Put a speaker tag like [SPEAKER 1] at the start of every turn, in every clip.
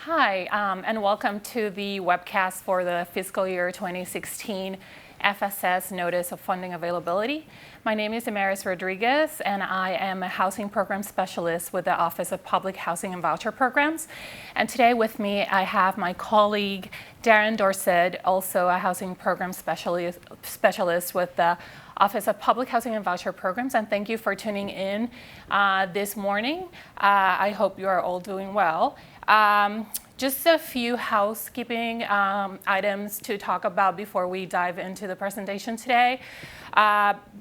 [SPEAKER 1] Hi, and welcome to the webcast for the fiscal year 2016 FSS Notice of Funding Availability. My name is Amaris Rodriguez, and I am a Housing Program Specialist with the Office of Public Housing and Voucher Programs. And today with me, I have my colleague, Darren Dorset, also a Housing Program Specialist with the Office of Public Housing and Voucher Programs. And thank you for tuning in this morning. I hope you are all doing well. Just a few housekeeping items to talk about before we dive into the presentation today.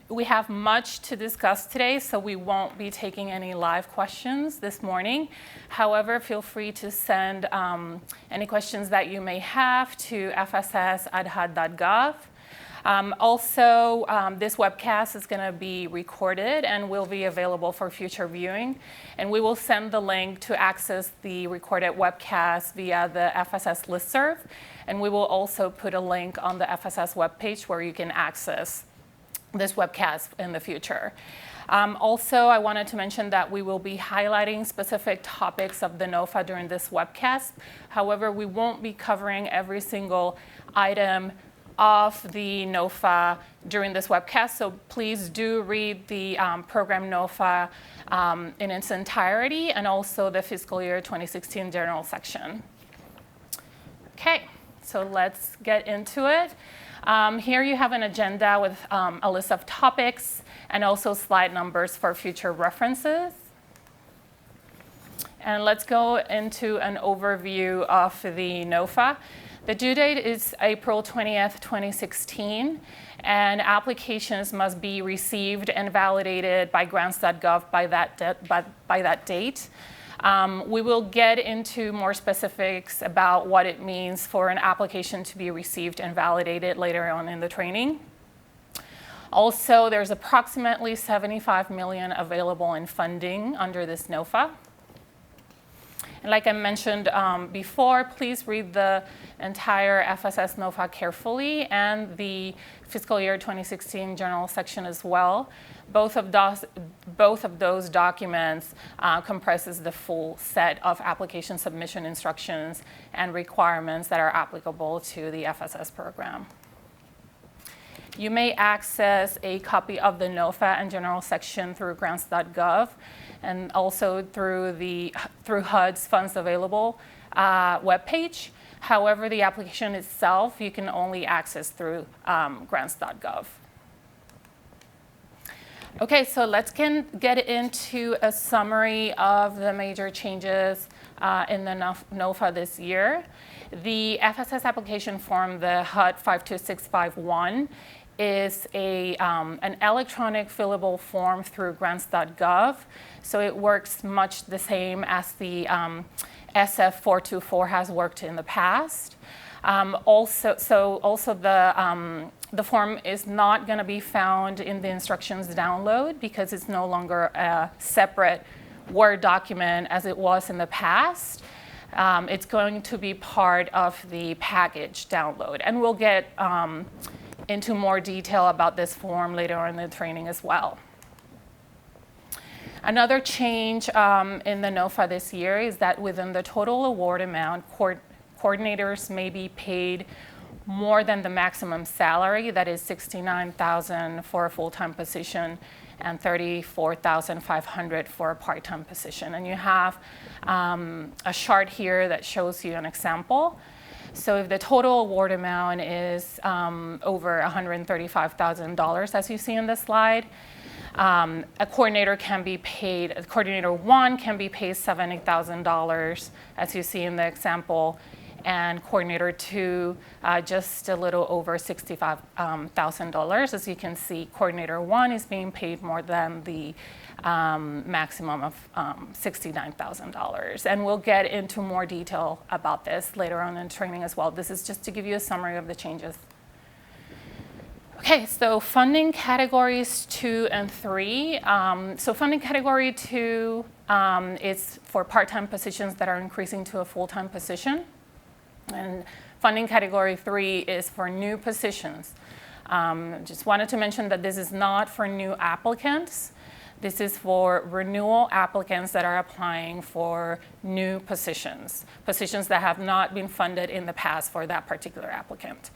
[SPEAKER 1] We have much to discuss today, so we won't be taking any live questions this morning. However, feel free to send any questions that you may have to fss@hud.gov. This webcast is going to be recorded and will be available for future viewing. And we will send the link to access the recorded webcast via the FSS listserv. And we will also put a link on the FSS webpage where you can access this webcast in the future. I wanted to mention that we will be highlighting specific topics of the NOFA during this webcast. However, we won't be covering every single item of the NOFA during this webcast, so please do read the program NOFA in its entirety and also the fiscal year 2016 general section. Okay, so let's get into it. Here you have an agenda with a list of topics and also slide numbers for future references. And let's go into an overview of the NOFA. The due date is April 20th, 2016, and applications must be received and validated by grants.gov by that date. We will get into more specifics about what it means for an application to be received and validated later on in the training. Also, there's approximately $75 million available in funding under this NOFA. And like I mentioned before, please read the entire FSS NOFA carefully and the fiscal year 2016 general section as well. Both of those documents comprises the full set of application submission instructions and requirements that are applicable to the FSS program. You may access a copy of the NOFA and general section through grants.gov and also through HUD's Funds Available webpage. However, the application itself, you can only access through grants.gov. Okay, so let's get into a summary of the major changes in the NOFA this year. The FSS application form, the HUD 52651, is an electronic fillable form through grants.gov. So it works much the same as the SF424 has worked in the past. Also the form is not going to be found in the instructions download because it's no longer a separate Word document as it was in the past. It's going to be part of the package download. And we'll get into more detail about this form later on in the training as well. Another change in the NOFA this year is that within the total award amount, coordinators may be paid more than the maximum salary, that is $69,000 for a full-time position and $34,500 for a part-time position. And you have a chart here that shows you an example. So if the total award amount is over $135,000, as you see in the slide, a coordinator can be paid, coordinator 1 can be paid $70,000, as you see in the example, and coordinator 2 just a little over $65,000. As you can see, coordinator 1 is being paid more than the maximum of $69,000. And we'll get into more detail about this later on in training as well. This is just to give you a summary of the changes. Okay, so funding categories 2 and 3. So funding category 2 is for part-time positions that are increasing to a full-time position. And funding category 3 is for new positions. Just wanted to mention that this is not for new applicants. This is for renewal applicants that are applying for new positions that have not been funded in the past for that particular applicant.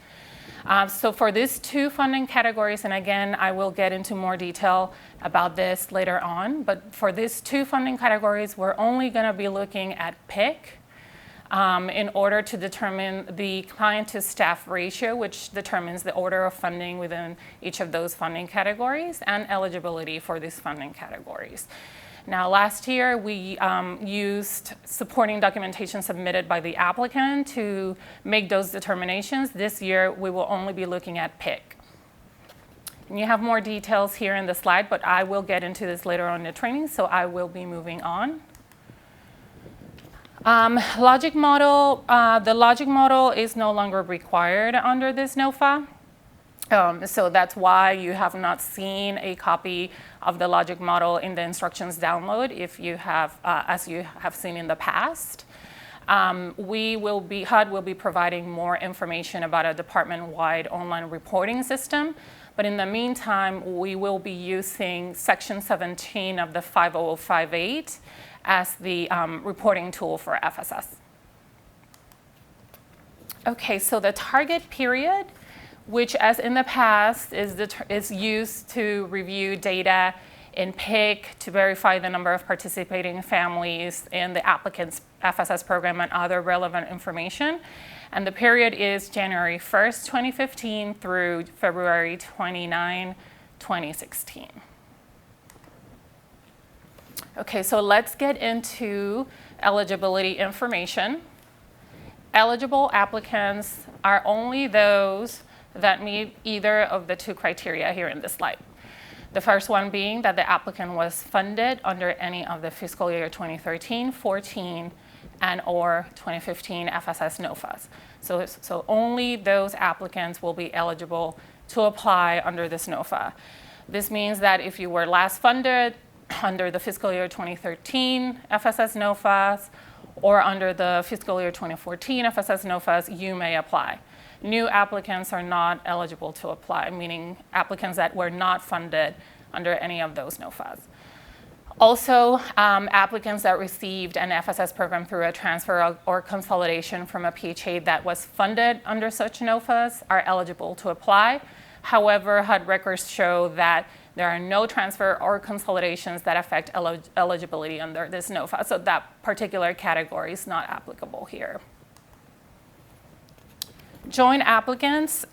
[SPEAKER 1] So for these two funding categories, and again, I will get into more detail about this later on, but for these two funding categories, we're only going to be looking at PIC in order to determine the client to staff ratio, which determines the order of funding within each of those funding categories and eligibility for these funding categories. Now, last year, we used supporting documentation submitted by the applicant to make those determinations. This year, we will only be looking at PIC. And you have more details here in the slide, but I will get into this later on in the training, so I will be moving on. Logic model, the logic model is no longer required under this NOFA. So that's why you have not seen a copy of the logic model in the instructions download if you have, as you have seen in the past. HUD will be providing more information about a department-wide online reporting system. But in the meantime, we will be using Section 17 of the 50058 as the reporting tool for FSS. Okay, so the target period, which as in the past is used to review data in PIC to verify the number of participating families in the applicant's FSS program and other relevant information. And the period is January 1st, 2015 through February 29, 2016. Okay, so let's get into eligibility information. Eligible applicants are only those that meet either of the two criteria here in this slide. The first one being that the applicant was funded under any of the fiscal year 2013, 14, and or 2015 FSS NOFAs. So only those applicants will be eligible to apply under this NOFA. This means that if you were last funded under the fiscal year 2013 FSS NOFAs or under the fiscal year 2014 FSS NOFAs, you may apply. New applicants are not eligible to apply, meaning applicants that were not funded under any of those NOFAs. Also, applicants that received an FSS program through a transfer or consolidation from a PHA that was funded under such NOFAs are eligible to apply. However, HUD records show that there are no transfer or consolidations that affect eligibility under this NOFA, so that particular category is not applicable here. Joint applicants,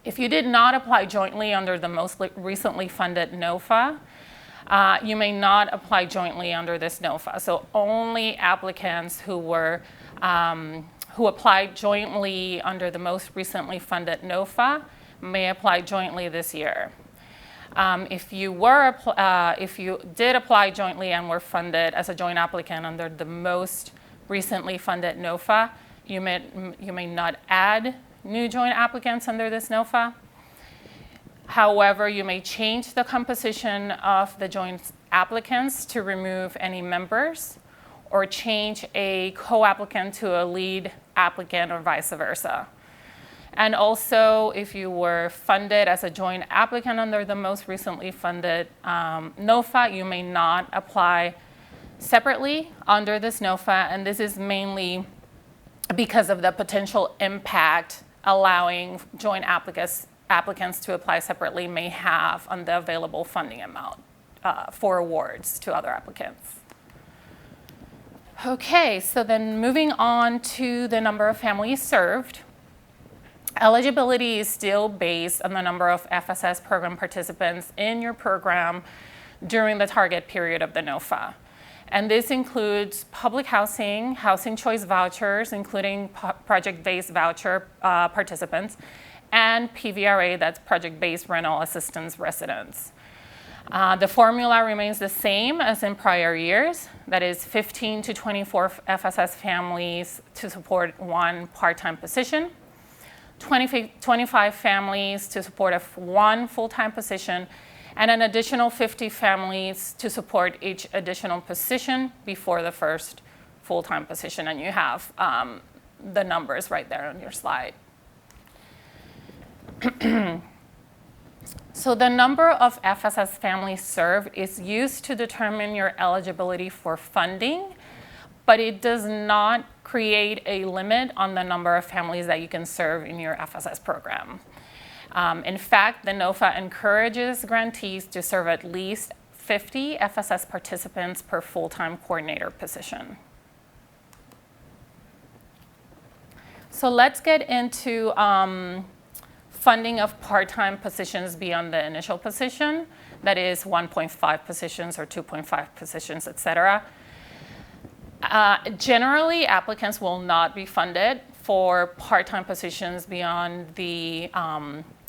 [SPEAKER 1] if you did not apply jointly under the most recently funded NOFA, you may not apply jointly under this NOFA. So only applicants who applied jointly under the most recently funded NOFA may apply jointly this year. If you did apply jointly and were funded as a joint applicant under the most recently funded NOFA, you may not add new joint applicants under this NOFA. However, you may change the composition of the joint applicants to remove any members or change a co-applicant to a lead applicant or vice versa. And also, if you were funded as a joint applicant under the most recently funded NOFA, you may not apply separately under this NOFA, and this is mainly because of the potential impact allowing joint applicants to apply separately may have on the available funding amount for awards to other applicants. Okay, so then moving on to the number of families served. Eligibility is still based on the number of FSS program participants in your program during the target period of the NOFA. And this includes public housing, housing choice vouchers, including project-based voucher participants, and PVRA, that's project-based rental assistance residents. The formula remains the same as in prior years. That is 15 to 24 FSS families to support one part-time position, 25 families to support one full-time position, and an additional 50 families to support each additional position before the first full-time position. And you have the numbers right there on your slide. So the number of FSS families served is used to determine your eligibility for funding, but it does not create a limit on the number of families that you can serve in your FSS program. In fact, the NOFA encourages grantees to serve at least 50 FSS participants per full-time coordinator position. So let's get into funding of part-time positions beyond the initial position, that is 1.5 positions or 2.5 positions, et cetera. Generally, applicants will not be funded for part-time positions beyond the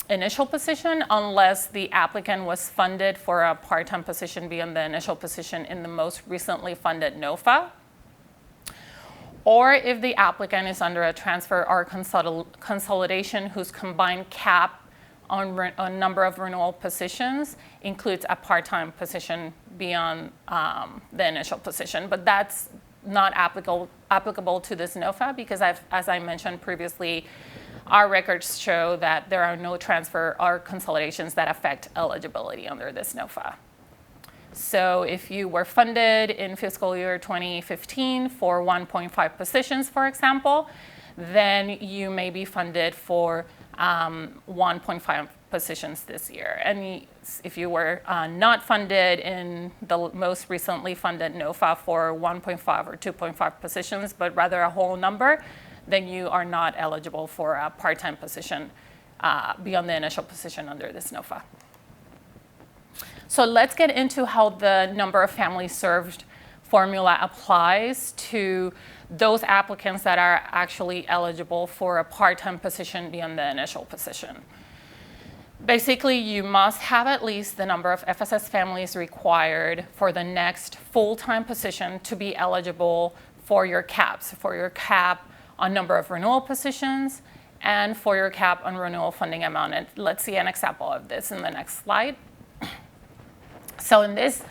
[SPEAKER 1] initial position unless the applicant was funded for a part-time position beyond the initial position in the most recently funded NOFA, or if the applicant is under a transfer or consolidation whose combined cap on number of renewal positions includes a part-time position beyond the initial position. But that's not applicable to this NOFA because, as I mentioned previously, our records show that there are no transfer or consolidations that affect eligibility under this NOFA. So if you were funded in fiscal year 2015 for 1.5 positions, for example, then you may be funded for 1.5 positions this year. And if you were not funded in the most recently funded NOFA for 1.5 or 2.5 positions, but rather a whole number, then you are not eligible for a part-time position beyond the initial position under this NOFA. So let's get into how the number of families served formula applies to those applicants that are actually eligible for a part-time position beyond the initial position. Basically, you must have at least the number of FSS families required for the next full-time position to be eligible for your caps, for your cap on number of renewal positions and for your cap on renewal funding amount. And let's see an example of this in the next slide. So in this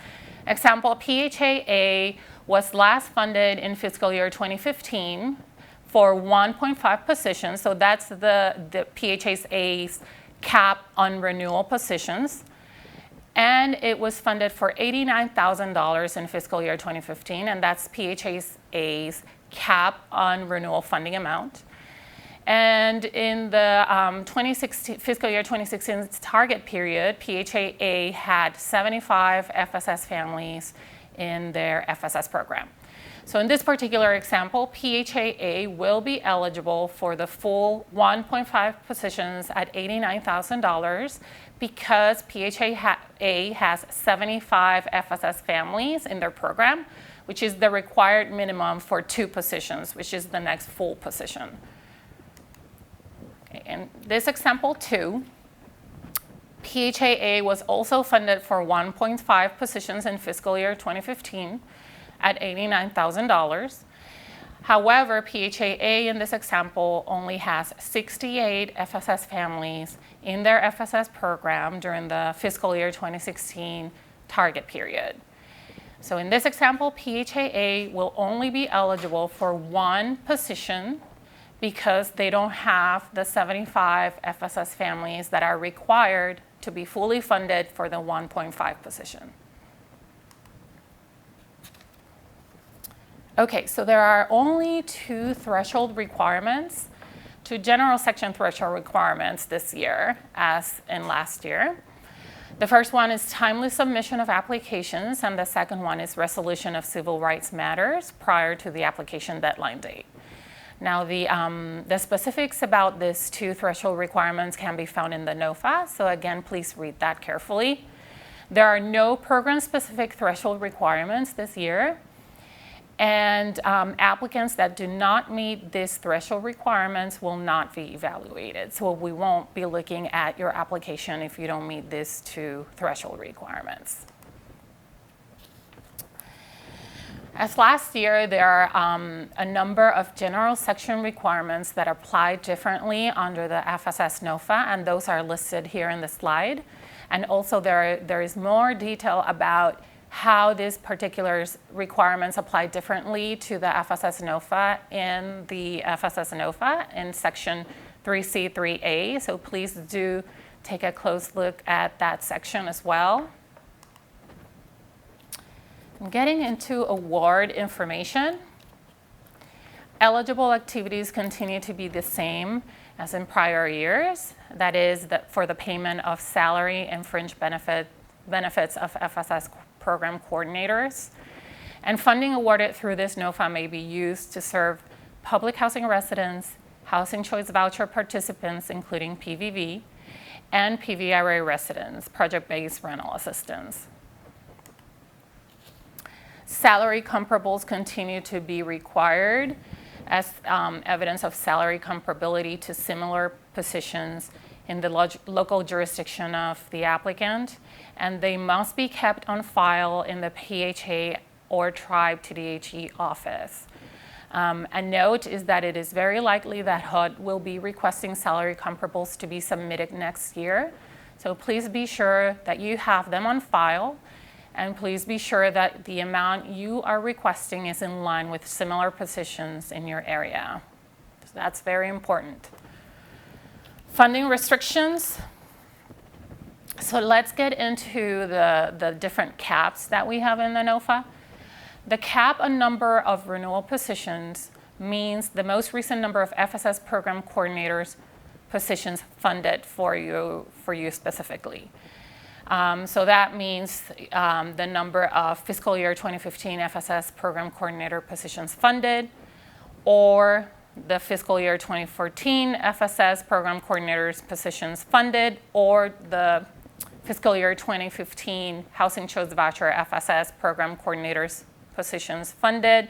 [SPEAKER 1] example, PHA-A was last funded in fiscal year 2015 for 1.5 positions. So that's the PHA-A's cap on renewal positions. And it was funded for $89,000 in fiscal year 2015, and that's PHA-A's cap on renewal funding amount. And in the fiscal year 2016 target period, PHA-A had 75 FSS families in their FSS program. So in this particular example, PHA-A will be eligible for the full 1.5 positions at $89,000 because PHA-A has 75 FSS families in their program, which is the required minimum for 2 positions, which is the next full position. In this example too, PHA-A was also funded for 1.5 positions in fiscal year 2015 at $89,000. However, PHA-A in this example only has 68 FSS families in their FSS program during the fiscal year 2016 target period. So in this example, PHA-A will only be eligible for 1 position because they don't have the 75 FSS families that are required to be fully funded for the 1.5 position. Okay, so there are only 2 threshold requirements, 2 general section threshold requirements this year as in last year. The first one is timely submission of applications, and the second one is resolution of civil rights matters prior to the application deadline date. Now, the specifics about these 2 threshold requirements can be found in the NOFA, so again, please read that carefully. There are no program-specific threshold requirements this year, and applicants that do not meet these threshold requirements will not be evaluated. So we won't be looking at your application if you don't meet these 2 threshold requirements. As last year, there are a number of general section requirements that apply differently under the FSS NOFA, and those are listed here in the slide. And also there is more detail about how these particular requirements apply differently to the FSS NOFA in the FSS NOFA in section 3C3A. So please do take a close look at that section as well. Getting into award information, eligible activities continue to be the same as in prior years. That is, that for the payment of salary and fringe benefits of FSS program coordinators. And funding awarded through this NOFA may be used to serve public housing residents, housing choice voucher participants, including PVV, and PVRA residents, project-based rental assistance. Salary comparables continue to be required as evidence of salary comparability to similar positions in the local jurisdiction of the applicant, and they must be kept on file in the PHA or Tribe TDHE office. A note is that it is very likely that HUD will be requesting salary comparables to be submitted next year. So please be sure that you have them on file, and please be sure that the amount you are requesting is in line with similar positions in your area. So that's very important. Funding restrictions. So let's get into the different caps that we have in the NOFA. The cap on number of renewal positions means the most recent number of FSS program coordinators positions funded for you specifically. So that means the number of fiscal year 2015 FSS program coordinator positions funded, or the fiscal year 2014 FSS program coordinators positions funded, or the fiscal year 2015 Housing Choice Voucher FSS program coordinators positions funded,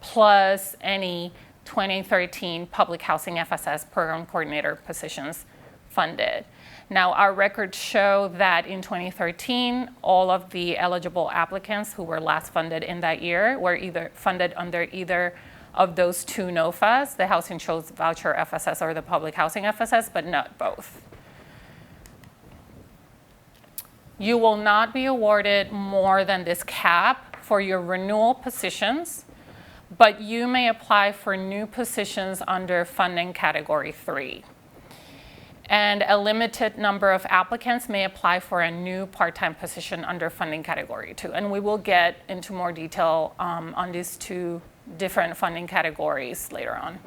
[SPEAKER 1] plus any 2013 Public Housing FSS program coordinator positions funded. Now, our records show that in 2013, all of the eligible applicants who were last funded in that year were either funded under either of those two NOFAs, the Housing Choice Voucher FSS or the Public Housing FSS, but not both. You will not be awarded more than this cap for your renewal positions, but you may apply for new positions under funding category 3. And a limited number of applicants may apply for a new part-time position under funding category 2. And we will get into more detail on these two different funding categories later on.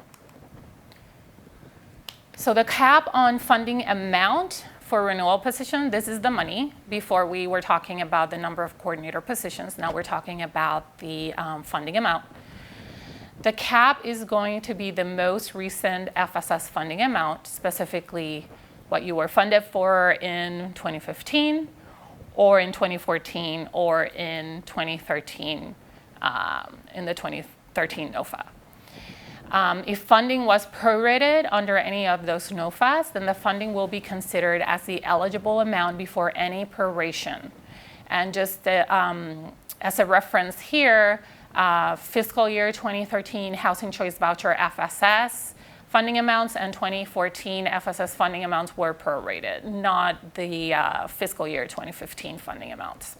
[SPEAKER 1] So the cap on funding amount for renewal position, this is the money. Before we were talking about the number of coordinator positions. Now we're talking about the funding amount. The cap is going to be the most recent FSS funding amount, specifically what you were funded for in 2015, or in 2014, or in 2013, in the 2013 NOFA. If funding was prorated under any of those NOFAs, then the funding will be considered as the eligible amount before any proration. And just as a reference here, fiscal year 2013 Housing Choice Voucher FSS funding amounts and 2014 FSS funding amounts were prorated, not the fiscal year 2015 funding amounts.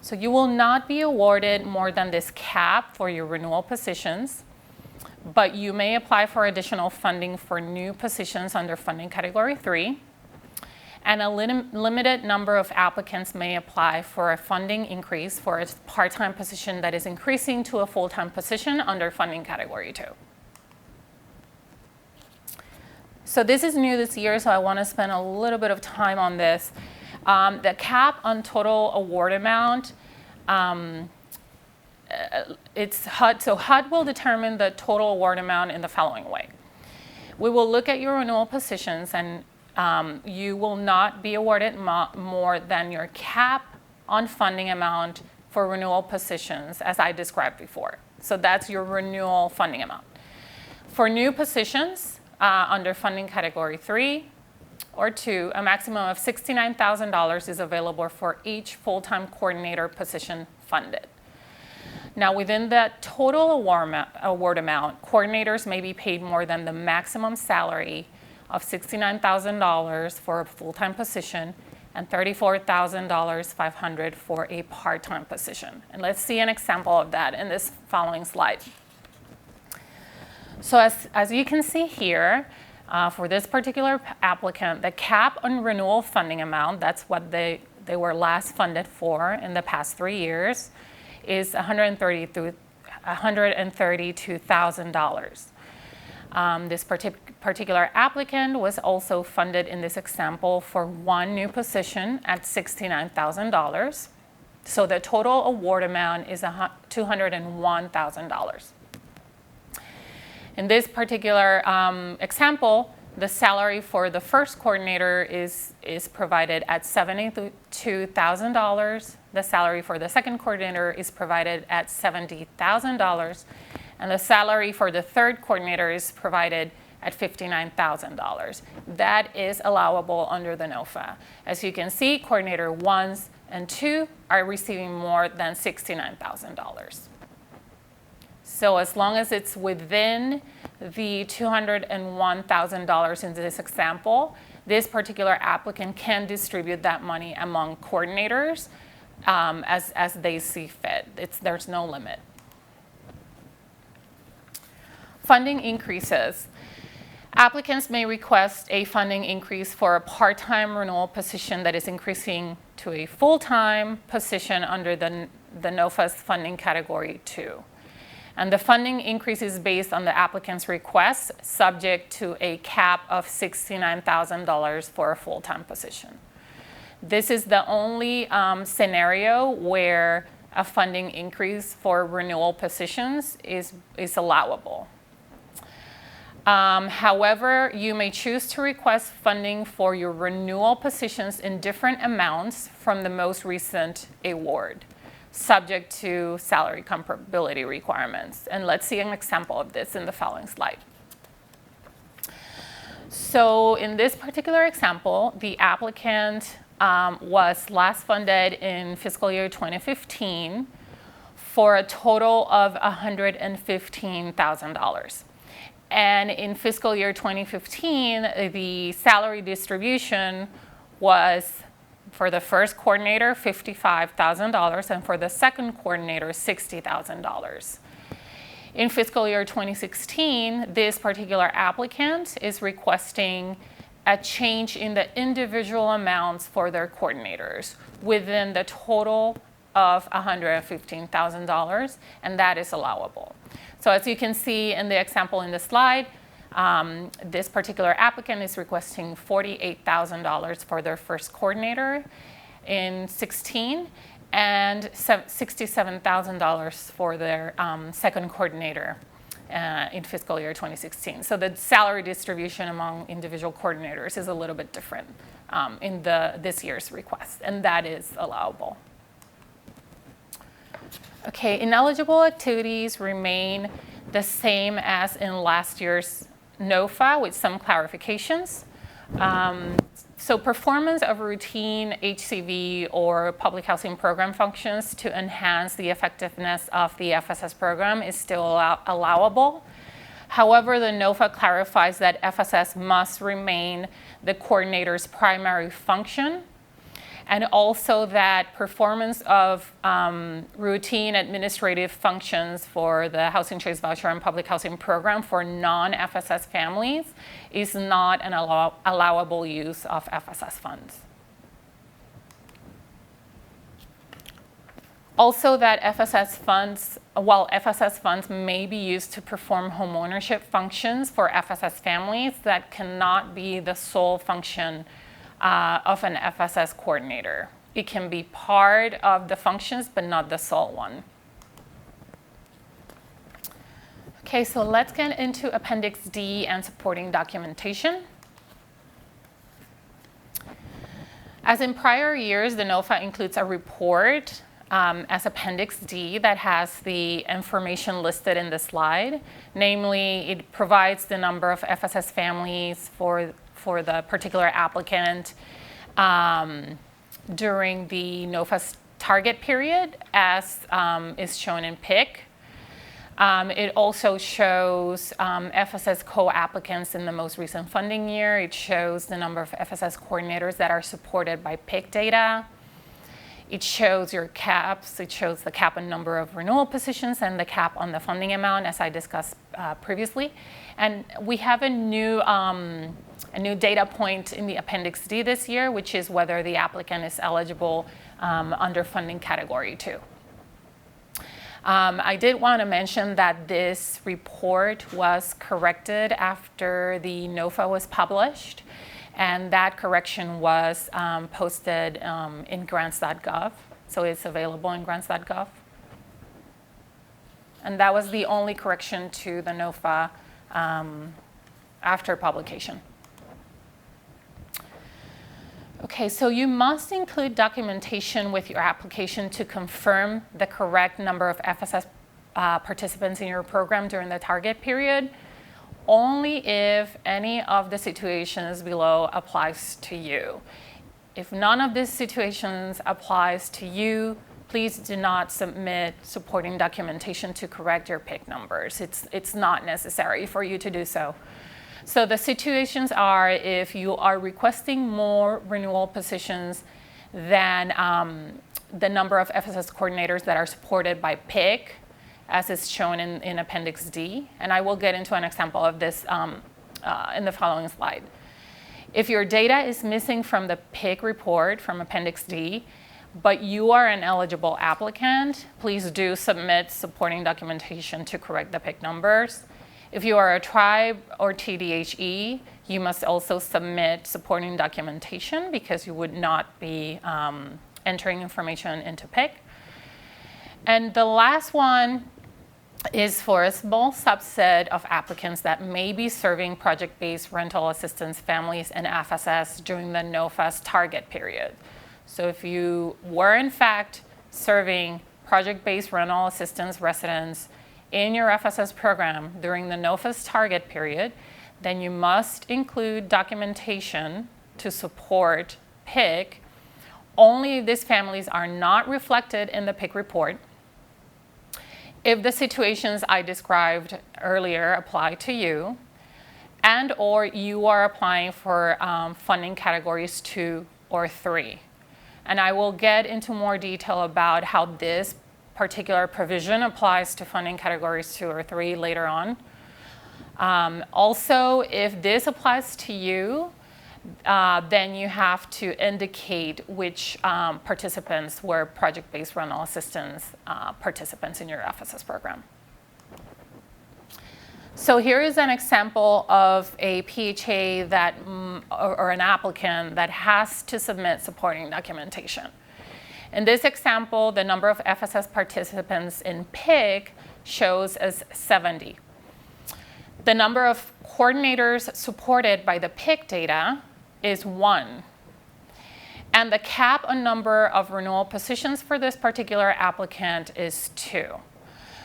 [SPEAKER 1] So you will not be awarded more than this cap for your renewal positions, but you may apply for additional funding for new positions under funding category 3. And a limited number of applicants may apply for a funding increase for a part-time position that is increasing to a full-time position under funding category 2. So this is new this year, so I want to spend a little bit of time on this. The cap on total award amount, it's HUD. So HUD will determine the total award amount in the following way. We will look at your renewal positions, and you will not be awarded more than your cap on funding amount for renewal positions, as I described before. So that's your renewal funding amount. For new positions under funding category 3 or 2, a maximum of $69,000 is available for each full-time coordinator position funded. Now, within that total award amount, coordinators may be paid more than the maximum salary of $69,000 for a full-time position and $34,500 for a part-time position. And let's see an example of that in this following slide. So as you can see here, For this particular applicant, the cap on renewal funding amount, that's what they were last funded for in the past 3 years, is $132,000. This particular applicant was also funded in this example for one new position at $69,000. So the total award amount is $201,000. In this particular example, the salary for the first coordinator is provided at $72,000. The salary for the second coordinator is provided at $70,000. And the salary for the third coordinator is provided at $59,000. That is allowable under the NOFA. As you can see, coordinator 1 and 2 are receiving more than $69,000. So as long as it's within the $201,000 in this example, this particular applicant can distribute that money among coordinators as they see fit. There's no limit. Funding increases. Applicants may request a funding increase for a part-time renewal position that is increasing to a full-time position under the NOFA's funding category 2. And the funding increase is based on the applicant's request, subject to a cap of $69,000 for a full-time position. This is the only scenario where a funding increase for renewal positions is allowable. However, you may choose to request funding for your renewal positions in different amounts from the most recent award, subject to salary comparability requirements. And let's see an example of this in the following slide. So in this particular example, the applicant was last funded in fiscal year 2015 for a total of $115,000. And in fiscal year 2015, the salary distribution was, for the first coordinator, $55,000, and for the second coordinator, $60,000. In fiscal year 2016, this particular applicant is requesting a change in the individual amounts for their coordinators within the total of $115,000, and that is allowable. So as you can see in the example in the slide, this particular applicant is requesting $48,000 for their first coordinator in 16 and $67,000 for their second coordinator in fiscal year 2016. So the salary distribution among individual coordinators is a little bit different in this year's request, and that is allowable. Okay, ineligible activities remain the same as in last year's NOFA with some clarifications. So performance of routine HCV or public housing program functions to enhance the effectiveness of the FSS program is still allowable. However, the NOFA clarifies that FSS must remain the coordinator's primary function, and also that performance of routine administrative functions for the Housing Choice Voucher and Public Housing Program for non-FSS families is not an allowable use of FSS funds. Also that FSS funds, while FSS funds may be used to perform homeownership functions for FSS families, that cannot be the sole function of an FSS coordinator. It can be part of the functions, but not the sole one. Okay, so let's get into Appendix D and supporting documentation. As in prior years, the NOFA includes a report as Appendix D that has the information listed in the slide. Namely, it provides the number of FSS families for the particular applicant during the NOFA's target period, as is shown in PIC. It also shows FSS co-applicants in the most recent funding year. It shows the number of FSS coordinators that are supported by PIC data. It shows your caps. It shows the cap on number of renewal positions and the cap on the funding amount, as I discussed previously. And we have a new data point in the Appendix D this year, which is whether the applicant is eligible under funding category 2. I did want to mention that this report was corrected after the NOFA was published, and that correction was posted in grants.gov, so it's available in grants.gov. And that was the only correction to the NOFA after publication. Okay, so you must include documentation with your application to confirm the correct number of FSS participants in your program during the target period, only if any of the situations below applies to you. If none of these situations applies to you, please do not submit supporting documentation to correct your PIC numbers. It's not necessary for you to do so. So the situations are if you are requesting more renewal positions than the number of FSS coordinators that are supported by PIC, as is shown in Appendix D. And I will get into an example of this in the following slide. If your data is missing from the PIC report from Appendix D, but you are an eligible applicant, please do submit supporting documentation to correct the PIC numbers. If you are a tribe or TDHE, you must also submit supporting documentation because you would not be entering information into PIC. And the last one is for a small subset of applicants that may be serving project-based rental assistance families and FSS during the NOFA's target period. So if you were in fact serving project-based rental assistance residents in your FSS program during the NOFA's target period, then you must include documentation to support PIC only if these families are not reflected in the PIC report. If the situations I described earlier apply to you, and or you are applying for funding categories 2 or 3. And I will get into more detail about how this particular provision applies to funding categories 2 or 3 later on. Also, if this applies to you, then you have to indicate which participants were project-based rental assistance participants in your FSS program. So here is an example of a PHA that, or an applicant that has to submit supporting documentation. In this example, the number of FSS participants in PIC shows as 70. The number of coordinators supported by the PIC data is 1. And the cap on number of renewal positions for this particular applicant is 2.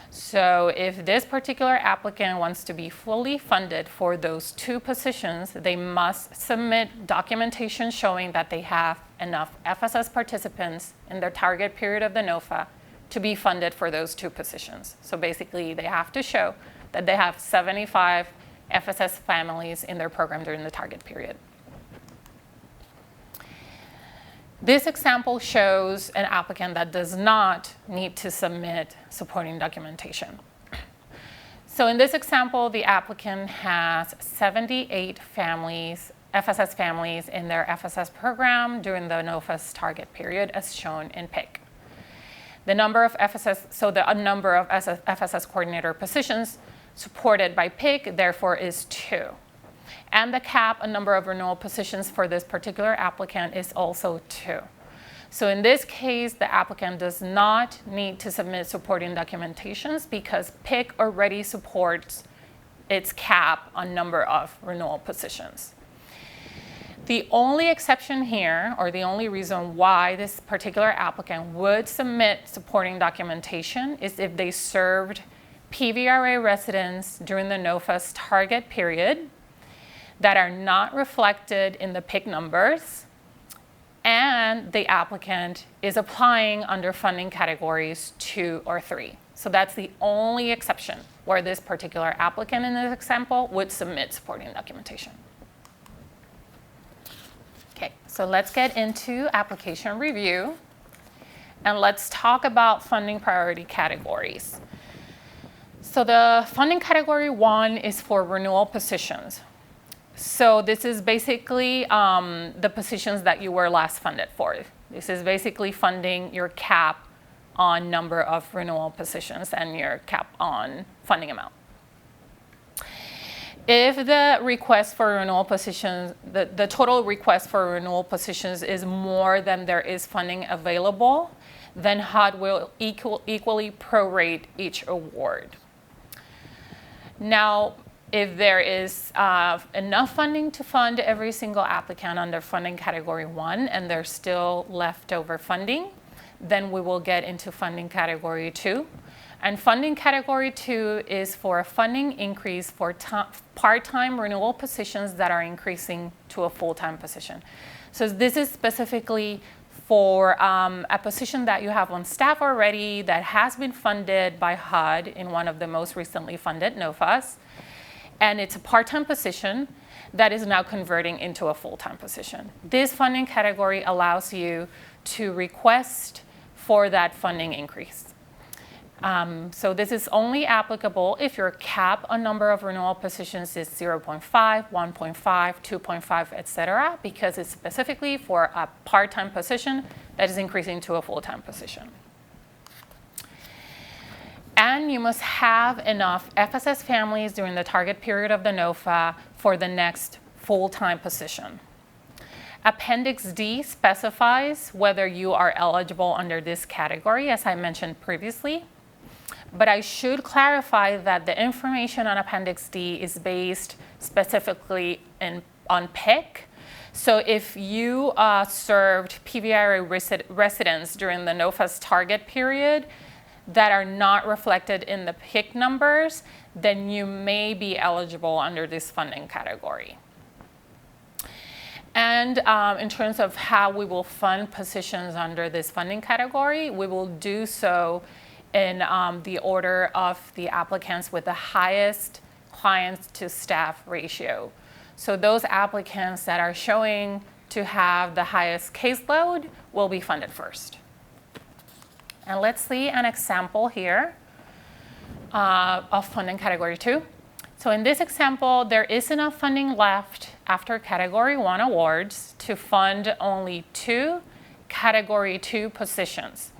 [SPEAKER 1] So if this particular applicant wants to be fully funded for those 2 positions, they must submit documentation showing that they have enough FSS participants in their target period of the NOFA to be funded for those 2 positions. So basically, they have to show that they have 75 FSS families in their program during the target period. This example shows an applicant that does not need to submit supporting documentation. So in this example, the applicant has 78 families, FSS families in their FSS program during the NOFA's target period as shown in PIC. The number of FSS coordinator positions supported by PIC therefore is 2. And the cap on number of renewal positions for this particular applicant is also 2. So in this case, the applicant does not need to submit supporting documentations because PIC already supports its cap on number of renewal positions. The only exception here, or the only reason why this particular applicant would submit supporting documentation is if they served PVRA residents during the NOFA's target period that are not reflected in the PIC numbers, and the applicant is applying under funding categories 2 or 3. So that's the only exception where this particular applicant in this example would submit supporting documentation. Okay, so let's get into application review. And let's talk about funding priority categories. So the funding category 1 is for renewal positions. So this is basically the positions that you were last funded for. This is basically funding your cap on number of renewal positions and your cap on funding amount. If the request for renewal positions, the total request for renewal positions is more than there is funding available, then HUD will equally prorate each award. Now, if there is enough funding to fund every single applicant under funding category 1 and there's still leftover funding, then we will get into funding category 2. And funding category 2 is for a funding increase for part-time renewal positions that are increasing to a full-time position. So this is specifically for a position that you have on staff already that has been funded by HUD in one of the most recently funded NOFAs. And it's a part-time position that is now converting into a full-time position. This funding category allows you to request for that funding increase. So this is only applicable if your cap on number of renewal positions is 0.5, 1.5, 2.5, etc., because it's specifically for a part-time position that is increasing to a full-time position. And you must have enough FSS families during the target period of the NOFA for the next full-time position. Appendix D specifies whether you are eligible under this category, as I mentioned previously. But I should clarify that the information on Appendix D is based specifically on PIC. So if you served PVRA residents during the NOFA's target period that are not reflected in the PIC numbers, then you may be eligible under this funding category. And in terms of how we will fund positions under this funding category, we will do so in the order of the applicants with the highest clients to staff ratio. So those applicants that are showing to have the highest caseload will be funded first. And let's see an example here of funding category 2. So in this example, there is enough funding left after category 1 awards to fund only 2 category 2 positions.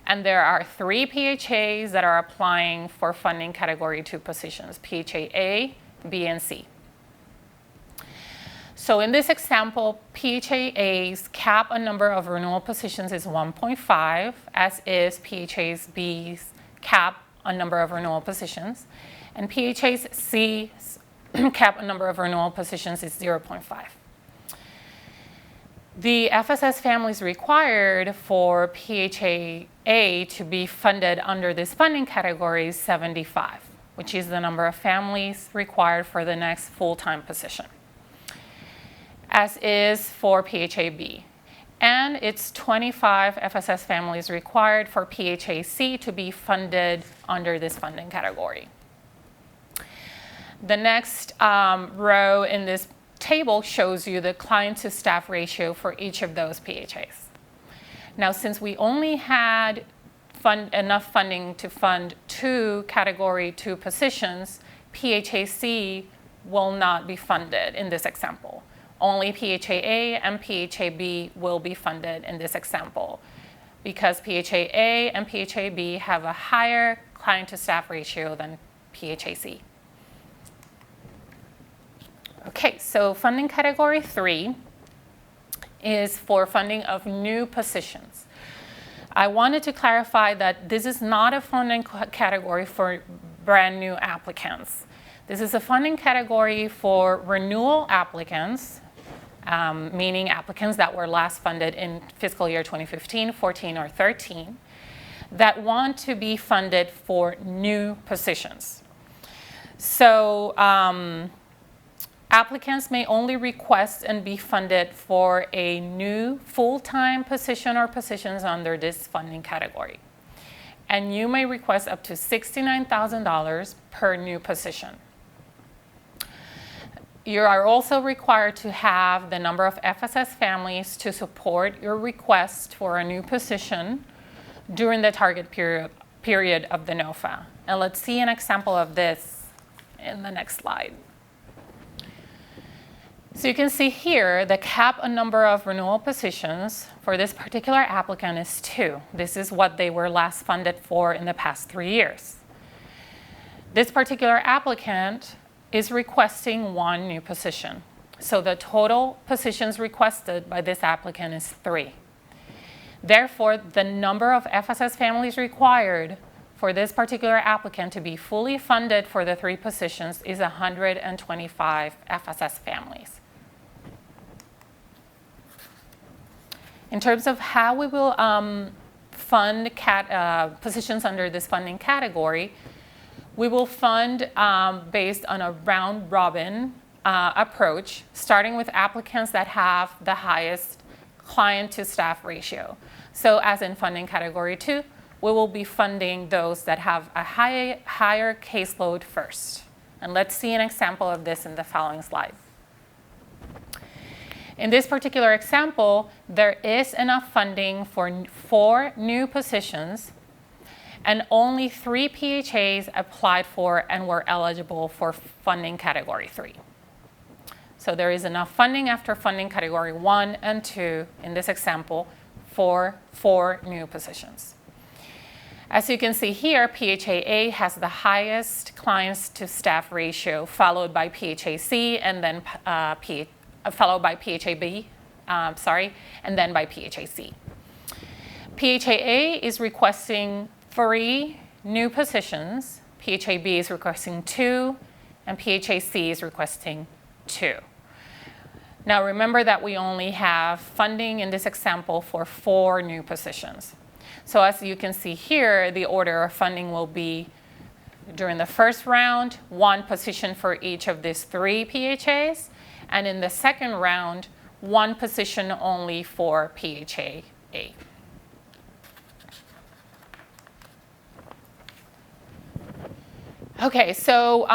[SPEAKER 1] And there are 3 PHAs that are applying for funding category 2 positions, PHA A, B, and C. So in this example, PHA A's cap on number of renewal positions is 1.5, as is PHA B's cap on number of renewal positions. And PHA C's cap on number of renewal positions is 0.5. The FSS families required for PHA A to be funded under this funding category is 75, which is the number of families required for the next full-time position, as is for PHA B. And it's 25 FSS families required for PHA C to be funded under this funding category. The next row in this table shows you the client to staff ratio for each of those PHAs. Now, since we only had enough funding to fund 2 category 2 positions, PHA-C will not be funded in this example. Only PHA-A and PHA-B will be funded in this example because PHA-A and PHA-B have a higher client to staff ratio than PHA-C. Okay, so funding category 3 is for funding of new positions. I wanted to clarify that this is not a funding category for brand new applicants. This is a funding category for renewal applicants, meaning applicants that were last funded in fiscal year 2015, 14, or 13, that want to be funded for new positions. So applicants may only request and be funded for a new full-time position or positions under this funding category. And you may request up to $69,000 per new position. You are also required to have the number of FSS families to support your request for a new position during the target period of the NOFA. And let's see an example of this in the next slide. So you can see here the cap on number of renewal positions for this particular applicant is 2. This is what they were last funded for in the past 3 years. This particular applicant is requesting 1 new position. So the total positions requested by this applicant is 3. Therefore, the number of FSS families required for this particular applicant to be fully funded for the 3 positions is 125 FSS families. In terms of how we will fund positions under this funding category, we will fund based on a round-robin approach, starting with applicants that have the highest client-to-staff ratio. So as in funding category 2, we will be funding those that have a higher caseload first. And let's see an example of this in the following slide. In this particular example, there is enough funding for 4 new positions, and only 3 PHAs applied for and were eligible for funding category 3. So there is enough funding after funding category 1 and 2 in this example for 4 new positions. As you can see here, PHA-A has the highest clients to staff ratio, followed by PHA-C, and then followed by PHA-B, and then by PHA-C. PHA-A is requesting 3 new positions, PHA-B is requesting 2, and PHA-C is requesting 2. Now remember that we only have funding in this example for 4 new positions. So as you can see here, the order of funding will be during the first round, 1 position for each of these 3 PHAs, and in the second round, 1 position only for PHA-A. Okay, so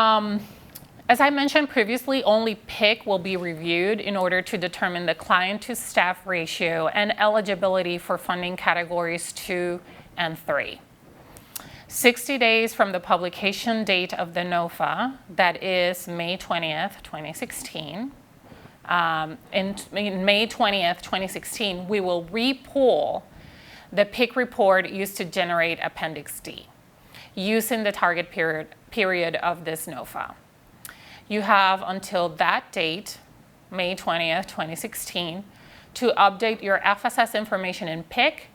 [SPEAKER 1] as I mentioned previously, only PIC will be reviewed in order to determine the client-to-staff ratio and eligibility for funding categories 2 and 3. 60 days from the publication date of the NOFA, that is May 20th, 2016. In May 20th, 2016, we will repull the PIC report used to generate Appendix D, using the target period of this NOFA. You have until that date, May 20th, 2016, to update your FSS information in PIC,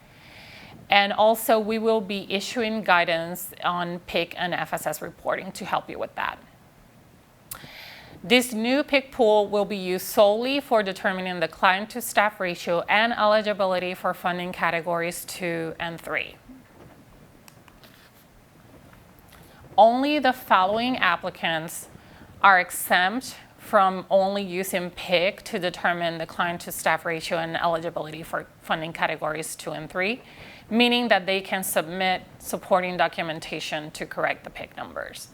[SPEAKER 1] and also we will be issuing guidance on PIC and FSS reporting to help you with that. This new PIC pool will be used solely for determining the client-to-staff ratio and eligibility for funding categories 2 and 3. Only the following applicants are exempt from only using PIC to determine the client-to-staff ratio and eligibility for funding categories 2 and 3, meaning that they can submit supporting documentation to correct the PIC numbers.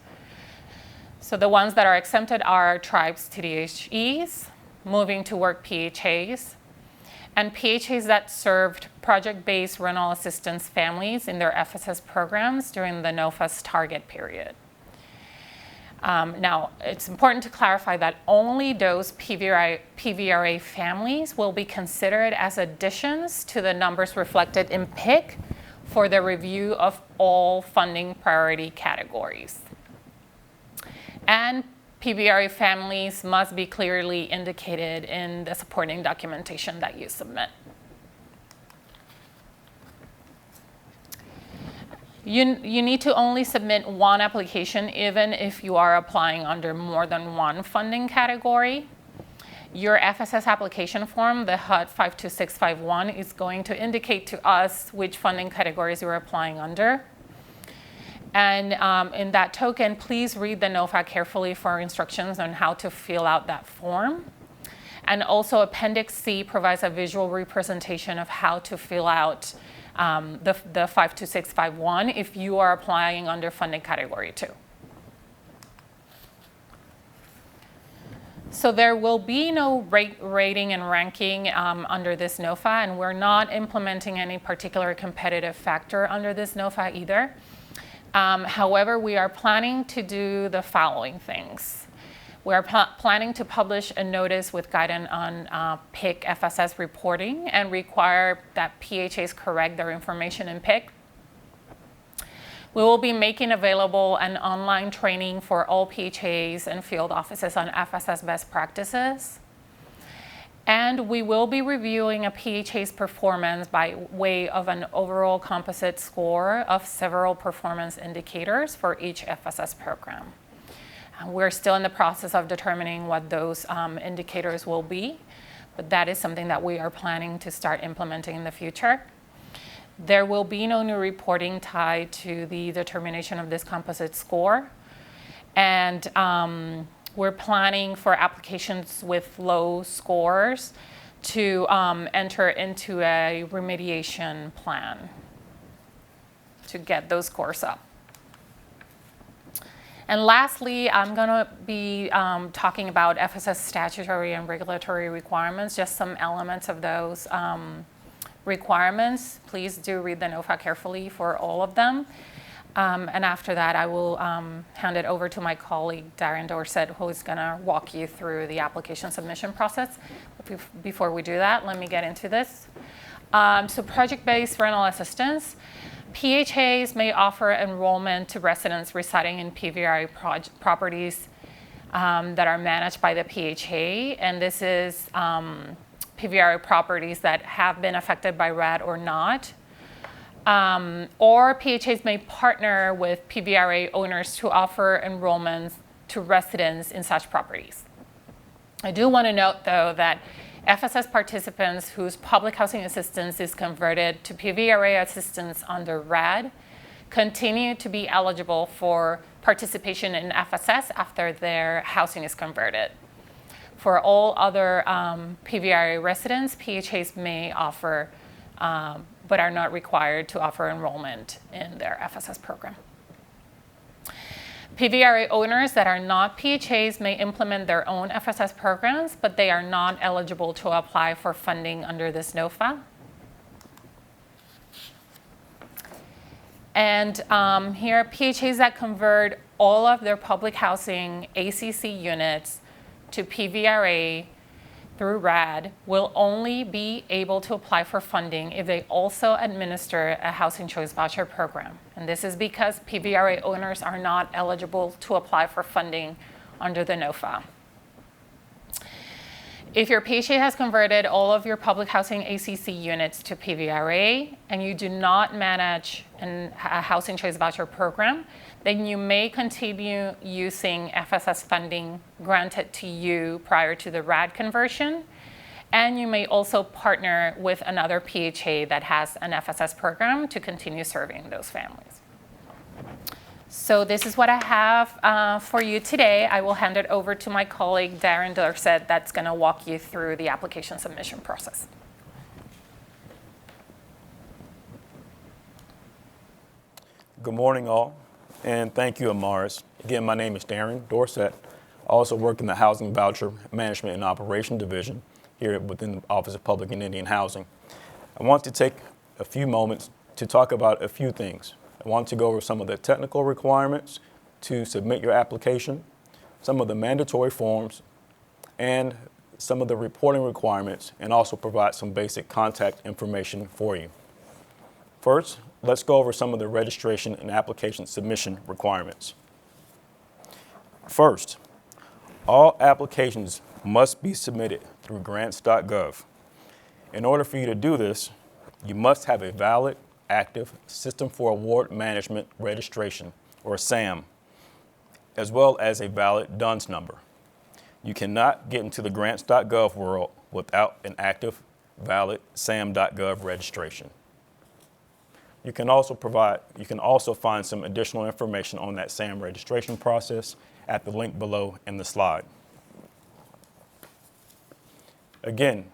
[SPEAKER 1] So the ones that are exempted are tribes TDHEs, moving to work PHAs, and PHAs that served project-based rental assistance families in their FSS programs during the NOFA's target period. Now, it's important to clarify that only those PVRA families will be considered as additions to the numbers reflected in PIC for the review of all funding priority categories. And PVRA families must be clearly indicated in the supporting documentation that you submit. You need to only submit 1 application even if you are applying under more than 1 funding category. Your FSS application form, the HUD 52651, is going to indicate to us which funding categories you're applying under. And in that token, please read the NOFA carefully for instructions on how to fill out that form. And also Appendix C provides a visual representation of how to fill out the 52651 if you are applying under funding category 2. So there will be no rating and ranking under this NOFA, and we're not implementing any particular competitive factor under this NOFA either. However, we are planning to do the following things. We are planning to publish a notice with guidance on PIC FSS reporting and require that PHAs correct their information in PIC. We will be making available an online training for all PHAs and field offices on FSS best practices. And we will be reviewing a PHA's performance by way of an overall composite score of several performance indicators for each FSS program. We're still in the process of determining what those indicators will be, but that is something that we are planning to start implementing in the future. There will be no new reporting tied to the determination of this composite score. And we're planning for applications with low scores to enter into a remediation plan to get those scores up. And lastly, I'm going to be talking about FSS statutory and regulatory requirements, just some elements of those requirements. Please do read the NOFA carefully for all of them. And after that, I will hand it over to my colleague, Darren Dorset, who is going to walk you through the application submission process. But before we do that, let me get into this. So project-based rental assistance. PHAs may offer enrollment to residents residing in PVRA properties that are managed by the PHA, and this is PVRA properties that have been affected by RAD or not. Or PHAs may partner with PVRA owners to offer enrollments to residents in such properties. I do want to note, though, that FSS participants whose public housing assistance is converted to PVRA assistance under RAD continue to be eligible for participation in FSS after their housing is converted. For all other PVRA residents, PHAs may offer, but are not required to offer enrollment in their FSS program. PVRA owners that are not PHAs may implement their own FSS programs, but they are not eligible to apply for funding under this NOFA. And here, PHAs that convert all of their public housing ACC units to PVRA through RAD will only be able to apply for funding if they also administer a housing choice voucher program. And this is because PVRA owners are not eligible to apply for funding under the NOFA. If your PHA has converted all of your public housing ACC units to PVRA and you do not manage a housing choice voucher program, then you may continue using FSS funding granted to you prior to the RAD conversion. And you may also partner with another PHA that has an FSS program to continue serving those families. So this is what I have for you today. I will hand it over to my colleague, Darren Dorset, that's going to walk you through the application submission process.
[SPEAKER 2] Good morning, all, and thank you, Amaris. Again, my name is Darren Dorset. I also work in the Housing Voucher Management and Operation Division here within the Office of Public and Indian Housing. I want to take a few moments to talk about a few things. I want to go over some of the technical requirements to submit your application, some of the mandatory forms, and some of the reporting requirements, and also provide some basic contact information for you. First, let's go over some of the registration and application submission requirements. First, all applications must be submitted through grants.gov. In order for you to do this, you must have a valid, active System for Award Management registration, or SAM, as well as a valid DUNS number. You cannot get into the grants.gov world without an active, valid SAM.gov registration. You can also find some additional information on that SAM registration process at the link below in the slide. Again,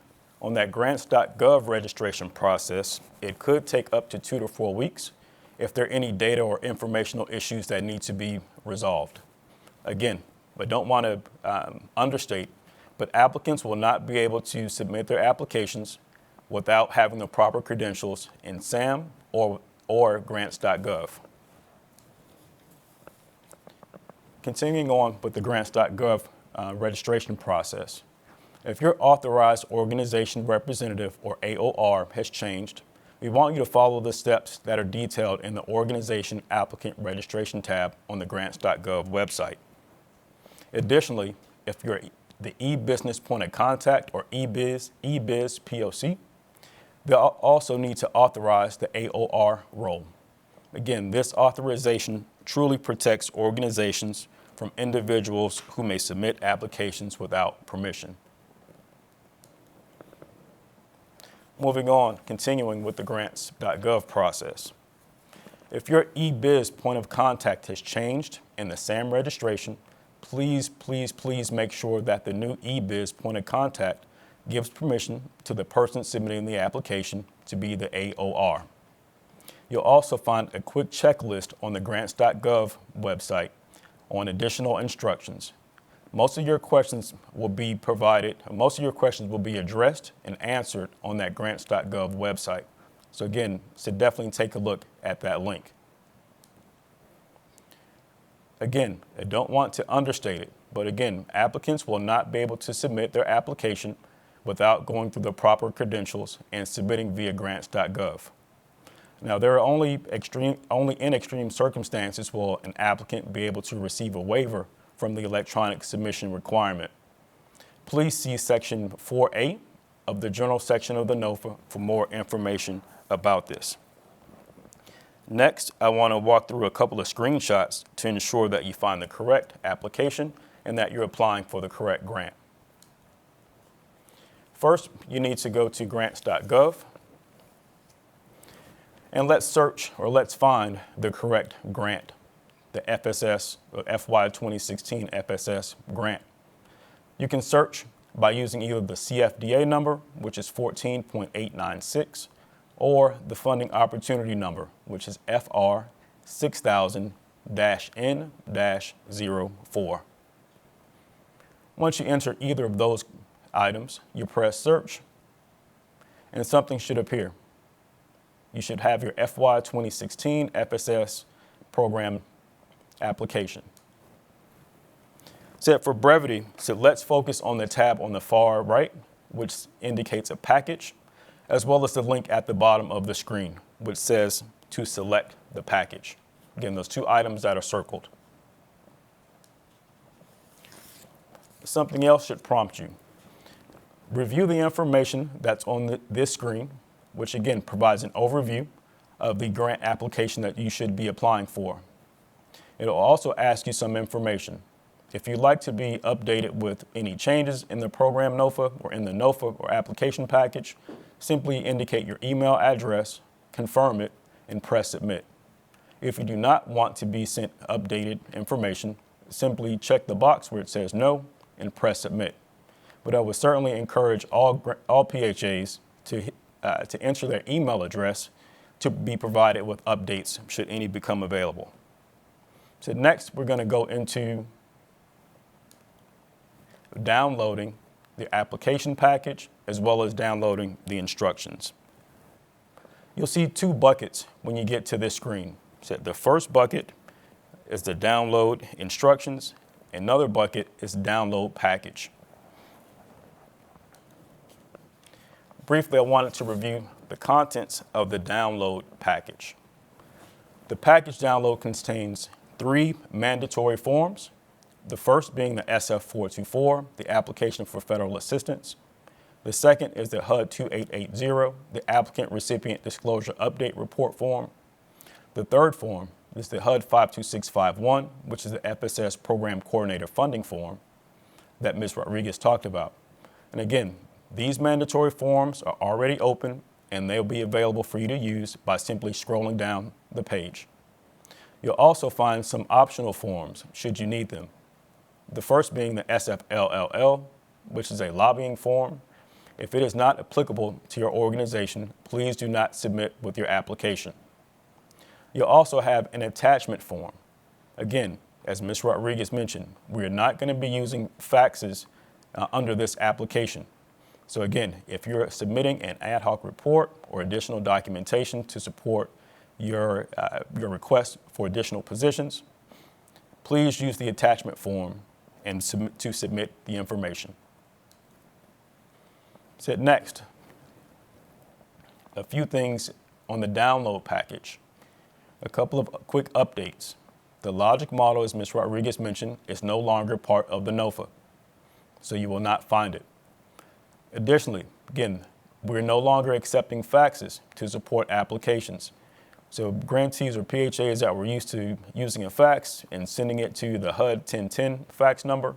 [SPEAKER 2] on that grants.gov registration process, it could take up to 2 to 4 weeks if there are any data or informational issues that need to be resolved. Again, but don't want to understate but applicants will not be able to submit their applications without having the proper credentials in SAM or grants.gov. Continuing on with the grants.gov registration process. If your authorized organization representative, or AOR, has changed, we want you to follow the steps that are detailed in the Organization Applicant Registration tab on the grants.gov website. Additionally, if you're the e-business point of contact, or eBiz POC, they'll also need to authorize the AOR role. Again, this authorization truly protects organizations from individuals who may submit applications without permission. Moving on, continuing with the grants.gov process. If your eBiz point of contact has changed in the SAM registration, please make sure that the new eBiz point of contact gives permission to the person submitting the application to be the AOR. You'll also find a quick checklist on the grants.gov website on additional instructions. Most of your questions will be addressed and answered on that grants.gov website. So again, definitely take a look at that link. Again, I don't want to understate it, but again, applicants will not be able to submit their application without going through the proper credentials and submitting via grants.gov. Now, there are only in extreme circumstances will an applicant be able to receive a waiver from the electronic submission requirement. Please see Section 4A of the General section of the NOFA for more information about this. Next, I want to walk through a couple of screenshots to ensure that you find the correct application and that you're applying for the correct grant. First, you need to go to grants.gov and let's find the correct grant, the FSS, or FY16 FSS grant. You can search by using either the CFDA number, which is 14.896, or the funding opportunity number, which is FR 6000-N-04. Once you enter either of those items, you press search, and something should appear. You should have your FY 2016 FSS program application. So for brevity, let's focus on the tab on the far right, which indicates a package, as well as the link at the bottom of the screen, which says to select the package. Again, those two items that are circled. Something else should prompt you. Review the information that's on this screen, which again provides an overview of the grant application that you should be applying for. It'll also ask you some information. If you'd like to be updated with any changes in the program NOFA or in the NOFA or application package, simply indicate your email address, confirm it, and press submit. If you do not want to be sent updated information, simply check the box where it says no and press submit. But I would certainly encourage all PHAs to enter their email address to be provided with updates should any become available. So next, we're going to go into downloading the application package as well as downloading the instructions. You'll see two buckets when you get to this screen. So the first bucket is the download instructions. Another bucket is download package. Briefly, I wanted to review the contents of the download package. The package download contains 3 mandatory forms, the first being the SF-424, the application for federal assistance. The second is the HUD-2880, the applicant recipient disclosure update report form. The third form is the HUD-52651, which is the FSS program coordinator funding form that Ms. Rodriguez talked about. And again, these mandatory forms are already open and they'll be available for you to use by simply scrolling down the page. You'll also find some optional forms should you need them. The first being the SFLLL, which is a lobbying form. If it is not applicable to your organization, please do not submit with your application. You'll also have an attachment form. Again, as Ms. Rodriguez mentioned, we are not going to be using faxes under this application. So again, if you're submitting an ad hoc report or additional documentation to support your request for additional positions, please use the attachment form and submit the information. So next, a few things on the download package. A couple of quick updates. The logic model, as Ms. Rodriguez mentioned, is no longer part of the NOFA, so you will not find it. Additionally, again, we're no longer accepting faxes to support applications. So grantees or PHAs that were used to using a fax and sending it to the HUD 1010 fax number,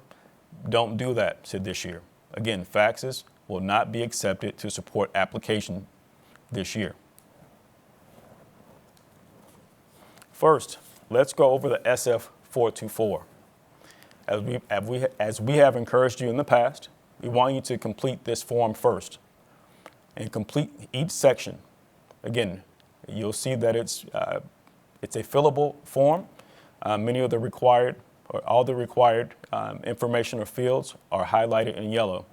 [SPEAKER 2] don't do that this year. Again, faxes will not be accepted to support application this year. First, let's go over the SF424. As we have encouraged you in the past, we want you to complete this form first and complete each section. Again, you'll see that it's a fillable form. Many of the required, or all the required information or fields are highlighted in yellow.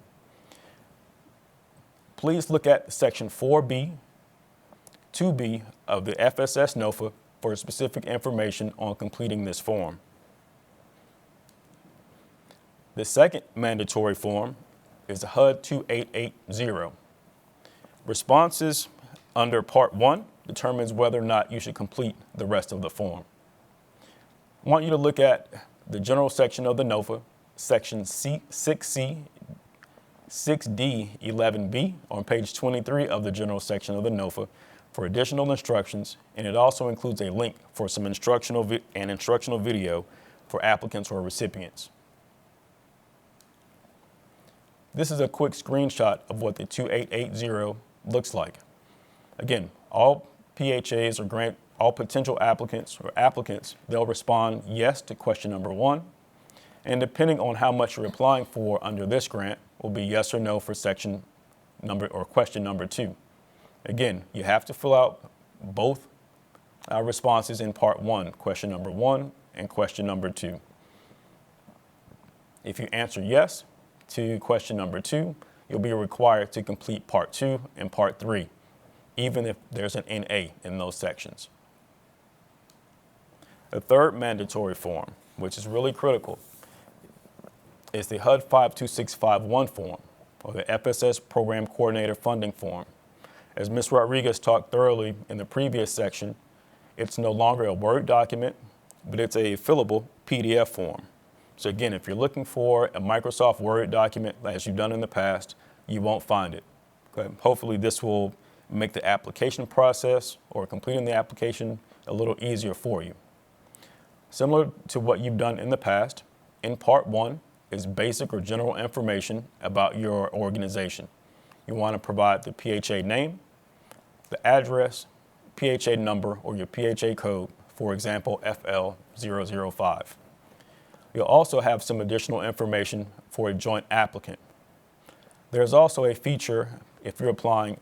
[SPEAKER 2] Please look at section 4B, 2B of the FSS NOFA for specific information on completing this form. The second mandatory form is the HUD 2880. Responses under Part 1 determines whether or not you should complete the rest of the form. I want you to look at the general section of the NOFA, section 6C, 6D, 11B on page 23 of the general section of the NOFA for additional instructions, and it also includes a link for some instructional video for applicants or recipients. This is a quick screenshot of what the 2880 looks like. Again, all PHAs or all potential applicants, they'll respond yes to question number 1, and depending on how much you're applying for under this grant, will be yes or no for section number or question number 2. Again, you have to fill out both responses in Part 1, question number 1 and question number 2. If you answer yes to question number 2, you'll be required to complete Part 2 and Part 3, even if there's an NA in those sections. The third mandatory form, which is really critical, is the HUD 52651 form, or the FSS Program Coordinator Funding form. As Ms. Rodriguez talked thoroughly in the previous section, it's no longer a Word document, but it's a fillable PDF form. So again, if you're looking for a Microsoft Word document, as you've done in the past, you won't find it. Okay? Hopefully this will make the application process or completing the application a little easier for you. Similar to what you've done in the past, in Part 1 is basic or general information about your organization. You want to provide the PHA name, the address, PHA number, or your PHA code, for example, FL005. You'll also have some additional information for a joint applicant. There's also a feature if you're applying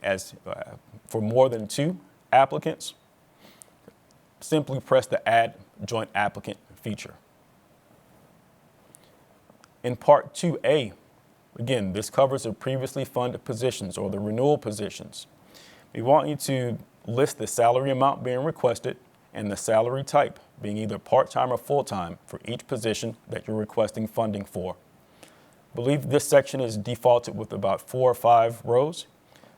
[SPEAKER 2] for more than 2 applicants. Simply press the Add Joint Applicant feature. In Part 2A, again, this covers the previously funded positions or the renewal positions. We want you to list the salary amount being requested and the salary type being either part-time or full-time for each position that you're requesting funding for. I believe this section is defaulted with about 4 or 5 rows.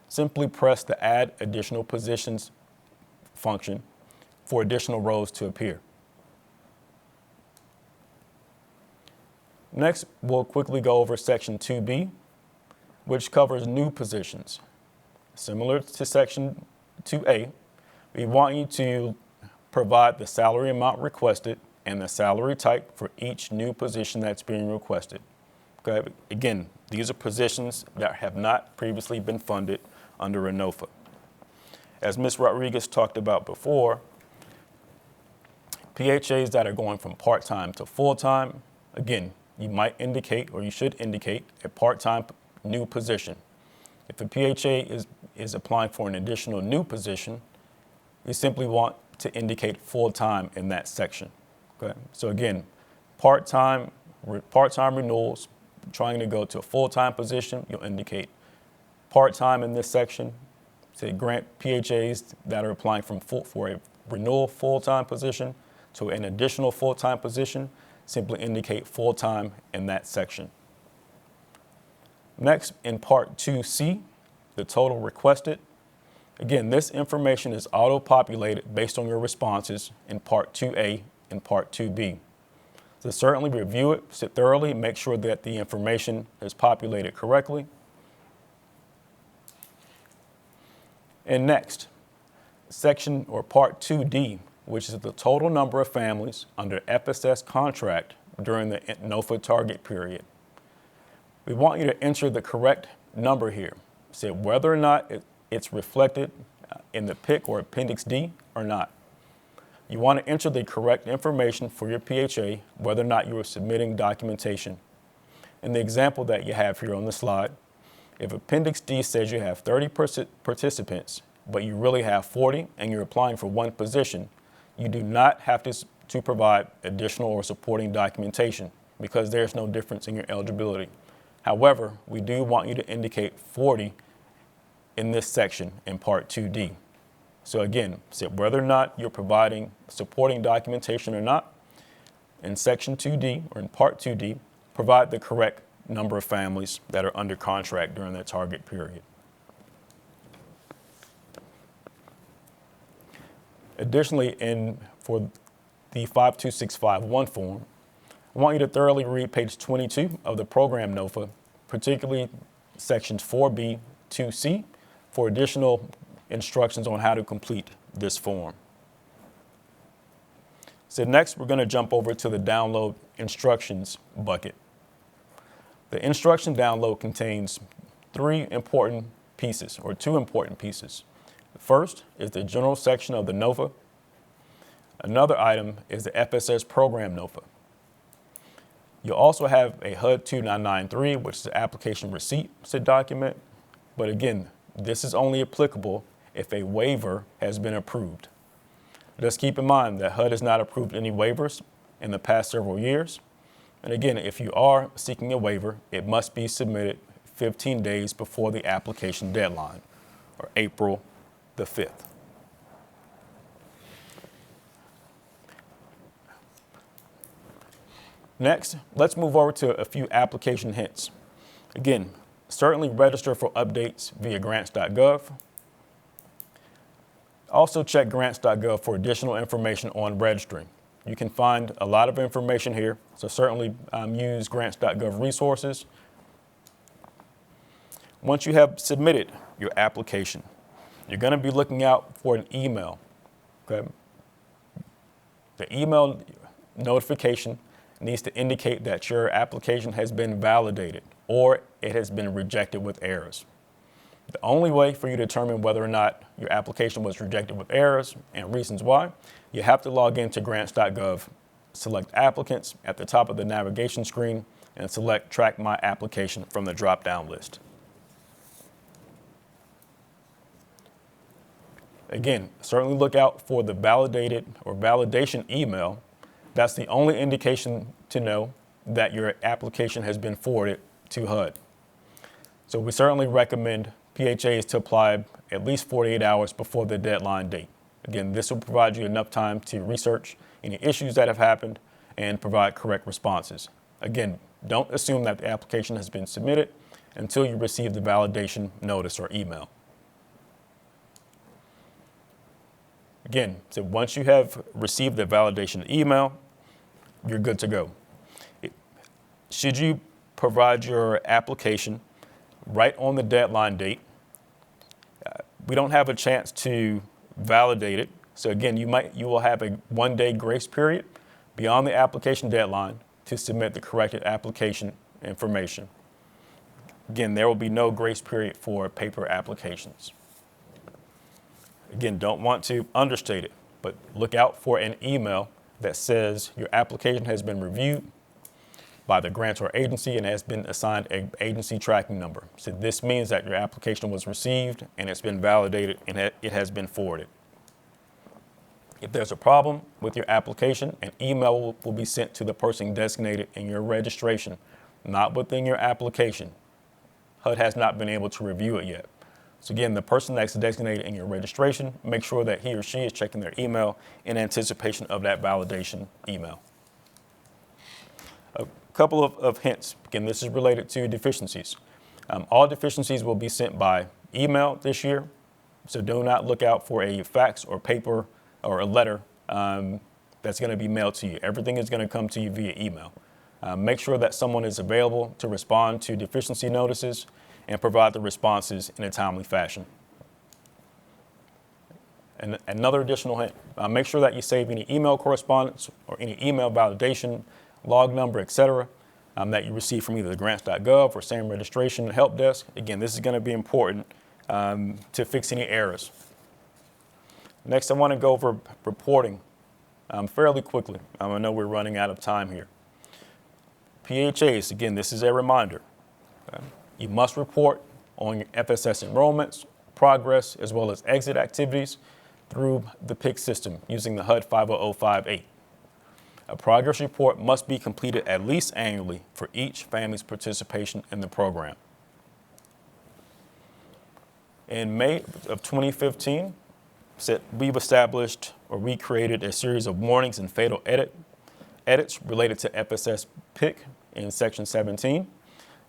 [SPEAKER 2] Simply press the Add Additional Positions function for additional rows to appear. Next, we'll quickly go over Section 2B, which covers new positions. Similar to Section 2A, we want you to provide the salary amount requested and the salary type for each new position that's being requested. Okay? Again, these are positions that have not previously been funded under a NOFA. As Ms. Rodriguez talked about before, PHAs that are going from part-time to full-time, again, you might indicate, or you should indicate, a part-time new position. If a PHA is applying for an additional new position, you simply want to indicate full-time in that section. Okay? So again, part-time renewals trying to go to a full-time position, you'll indicate part-time in this section. Say grant PHAs that are applying for a renewal full-time position to an additional full-time position, simply indicate full-time in that section. Next, in Part 2C, the total requested. Again, this information is auto-populated based on your responses in Part 2A and Part 2B. So certainly review it, sit thoroughly, make sure that the information is populated correctly. And next, section or Part 2D, which is the total number of families under FSS contract during the NOFA target period. We want you to enter the correct number here. Say whether or not it's reflected in the PIC or Appendix D or not. You want to enter the correct information for your PHA, whether or not you are submitting documentation. In the example that you have here on the slide, if Appendix D says you have 30 participants, but you really have 40 and you're applying for one position, you do not have to provide additional or supporting documentation because there's no difference in your eligibility. However, we do want you to indicate 40 in this section in Part 2D. So again, say whether or not you're providing supporting documentation or not. In Section 2D or in Part 2D, provide the correct number of families that are under contract during that target period. Additionally, for the 52651 form, I want you to thoroughly read page 22 of the program NOFA, particularly sections 4B, 2C, for additional instructions on how to complete this form. So next, we're going to jump over to the download instructions bucket. The instruction download contains two important pieces. The first is the general section of the NOFA. Another item is the FSS program NOFA. You'll also have a HUD 2993, which is the application receipt document. But again, this is only applicable if a waiver has been approved. Just keep in mind that HUD has not approved any waivers in the past several years. And again, if you are seeking a waiver, it must be submitted 15 days before the application deadline, or April the 5th. Next, let's move over to a few application hints. Again, certainly register for updates via grants.gov. Also check grants.gov for additional information on registering. You can find a lot of information here, so certainly use grants.gov resources. Once you have submitted your application, you're going to be looking out for an email. Okay? The email notification needs to indicate that your application has been validated or it has been rejected with errors. The only way for you to determine whether or not your application was rejected with errors and reasons why, you have to log into grants.gov, select applicants at the top of the navigation screen, and select Track My Application from the drop-down list. Again, certainly look out for the validated or validation email. That's the only indication to know that your application has been forwarded to HUD. So we certainly recommend PHAs to apply at least 48 hours before the deadline date. Again, this will provide you enough time to research any issues that have happened and provide correct responses. Again, don't assume that the application has been submitted until you receive the validation notice or email. Again, so once you have received the validation email, you're good to go. Should you provide your application right on the deadline date, we don't have a chance to validate it. So again, you will have a 1-day grace period beyond the application deadline to submit the corrected application information. Again, there will be no grace period for paper applications. Again, don't want to understate it, but look out for an email that says your application has been reviewed by the grantor agency and has been assigned an agency tracking number. So this means that your application was received and it's been validated and it has been forwarded. If there's a problem with your application, an email will be sent to the person designated in your registration not within your application. HUD has not been able to review it yet. So again, the person that's designated in your registration, make sure that he or she is checking their email in anticipation of that validation email. A couple of hints. Again, this is related to deficiencies. All deficiencies will be sent by email this year, so do not look out for a fax or paper or a letter that's going to be mailed to you. Everything is going to come to you via email. Make sure that someone is available to respond to deficiency notices and provide the responses in a timely fashion. And another additional hint, make sure that you save any email correspondence or any email validation, log number, etc., that you receive from either the grants.gov or SAM registration help desk. Again, this is going to be important to fix any errors. Next, I want to go over reporting fairly quickly. I know we're running out of time here. PHAs, again, this is a reminder. You must report on your FSS enrollments, progress, as well as exit activities through the PIC system using the HUD 50058. A progress report must be completed at least annually for each family's participation in the program. In May of 2015, we've established or we created a series of warnings and fatal edits related to FSS PIC in Section 17.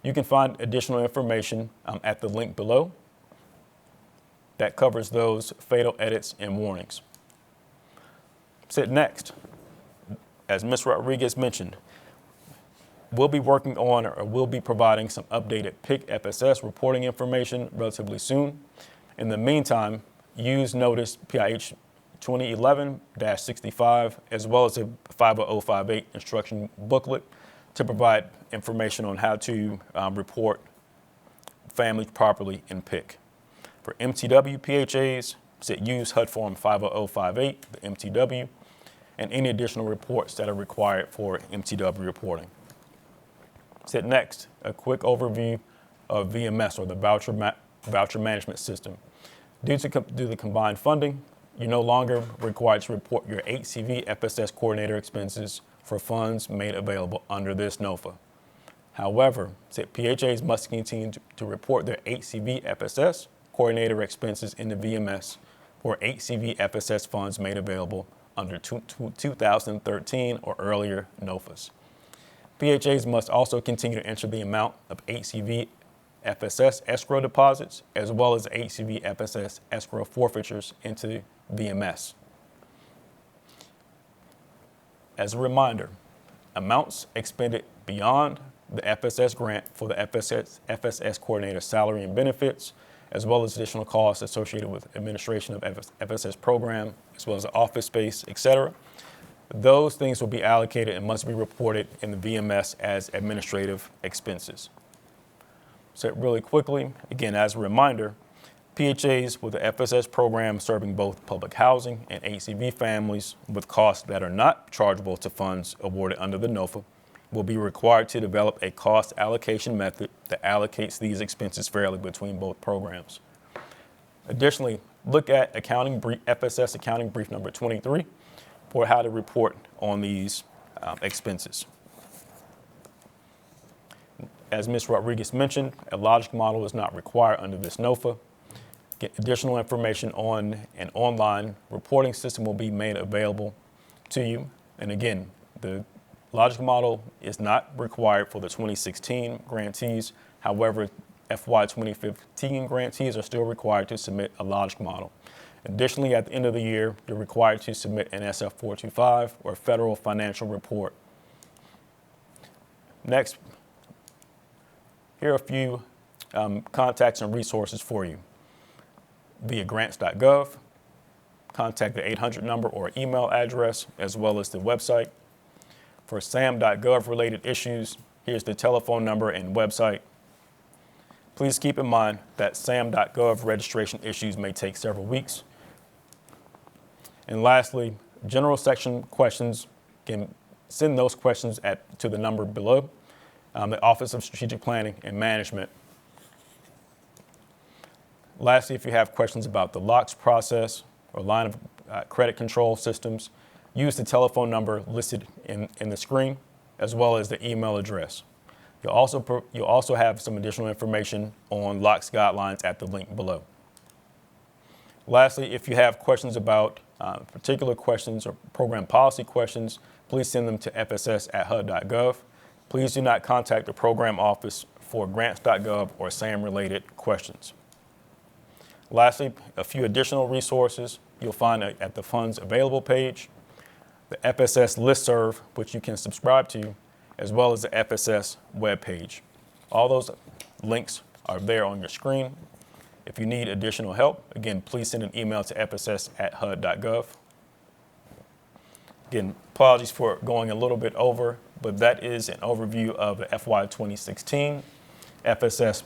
[SPEAKER 2] You can find additional information at the link below that covers those fatal edits and warnings. Next, as Ms. Rodriguez mentioned, we'll be working on or we'll be providing some updated PIC FSS reporting information relatively soon. In the meantime, use notice PIH 2011-65 as well as a 50058 instruction booklet to provide information on how to report families properly in PIC. For MTW PHAs, use HUD Form 50058, the MTW, and any additional reports that are required for MTW reporting. Next, a quick overview of VMS, or the Voucher Management System. Due to the combined funding, you're no longer required to report your HCV FSS coordinator expenses for funds made available under this NOFA. However, PHAs must continue to report their HCV FSS coordinator expenses in the VMS for HCV FSS funds made available under 2013 or earlier NOFAs. PHAs must also continue to enter the amount of HCV FSS escrow deposits as well as HCV FSS escrow forfeitures into VMS. As a reminder, amounts expended beyond the FSS grant for the FSS coordinator salary and benefits, as well as additional costs associated with administration of FSS program, as well as office space, etc. Those things will be allocated and must be reported in the VMS as administrative expenses. So really quickly, again, as a reminder, PHAs with the FSS program serving both public housing and HCV families with costs that are not chargeable to funds awarded under the NOFA will be required to develop a cost allocation method that allocates these expenses fairly between both programs. Additionally, look at FSS Accounting Brief number 23 for how to report on these expenses. As Ms. Rodriguez mentioned, a logic model is not required under this NOFA. Additional information on an online reporting system will be made available to you. And again, the logic model is not required for the 2016 grantees. However, FY 2015 grantees are still required to submit a logic model. Additionally, at the end of the year, you're required to submit an SF-425 or federal financial report. Next, here are a few contacts and resources for you. Via grants.gov, contact the 800 number or email address, as well as the website. For SAM.gov related issues, here's the telephone number and website. Please keep in mind that SAM.gov registration issues may take several weeks. And lastly, general section questions, can send those questions to the number below, the Office of Strategic Planning and Management. Lastly, if you have questions about the LOCS process or line of credit control systems, use the telephone number listed in the screen, as well as the email address. You'll also have some additional information on LOCK's guidelines at the link below. Lastly, if you have questions about particular questions or program policy questions, please send them to fss@hud.gov. Please do not contact the program office for grants.gov or SAM-related questions. Lastly, a few additional resources you'll find at the Funds Available page, the FSS listserv, which you can subscribe to, as well as the FSS webpage. All those links are there on your screen. If you need additional help, again, please send an email to fss@hud.gov. Again, apologies for going a little bit over, but that is an overview of the FY 2016 FSS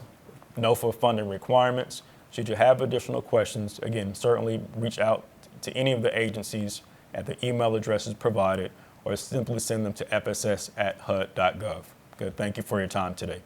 [SPEAKER 2] NOFA funding requirements. Should you have additional questions, again, certainly reach out to any of the agencies at the email addresses provided, or simply send them to fss@hud.gov. Good. Thank you for your time today.